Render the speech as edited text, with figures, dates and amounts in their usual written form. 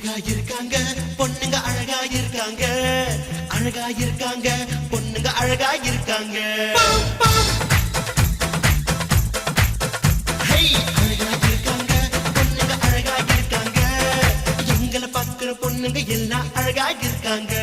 அழகா இருக்காங்க பொண்ணுங்க அழகா இருக்காங்க அழகா இருக்காங்க பொண்ணுங்க அழகா இருக்காங்க அழகா இருக்காங்க பொண்ணுங்க அழகா இருக்காங்க எங்களை பார்க்கிற பொண்ணுங்க எல்லாம் அழகா இருக்காங்க